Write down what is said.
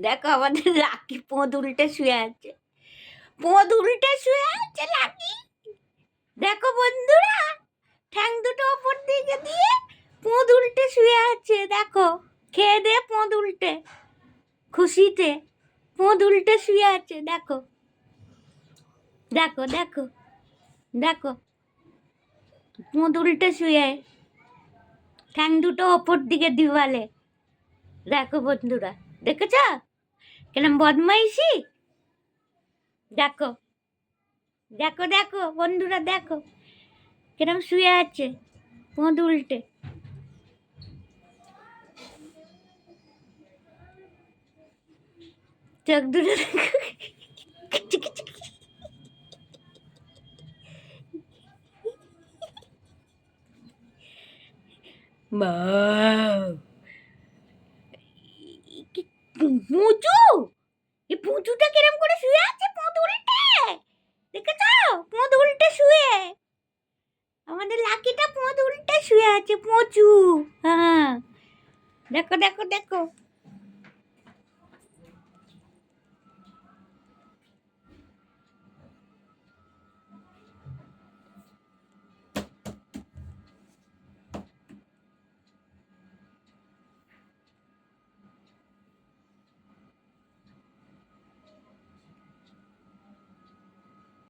দেখো আমাদের লাকি পোঁদ উল্টে শুয়ে আছে, পোঁদ উল্টে শুয়ে আছে লাকি। দেখো বন্ধুরা, ঠ্যাং দুটো ওপর দিকে দিয়ে পোঁদ উল্টে শুয়ে আছে। দেখো খেয়ে দে পোঁদ উল্টে, খুশিতে পোঁদ উল্টে শুয়ে আছে। দেখো দেখো দেখো দেখো, পোঁদ উল্টে শুয়ে, ঠ্যাং দুটো ওপর দিকে দিওয়ালে। দেখো বন্ধুরা, দেখেছ কেন বদমাইশি? দেখো দেখো দেখো বন্ধুরা, দেখো কিরম শুয়ে আছে পোঁদ উল্টে। চোখ দুটো পুঁচু, এই পুঁচুটা কিরম করে শুয়ে আছে পোঁদ উল্টে, দেখেছ? পোঁদ উল্টে শুয়ে, আমাদের লাকিটা পোঁদ উল্টে শুয়ে আছে পুঁচু। হ্যাঁ দেখো দেখো দেখো।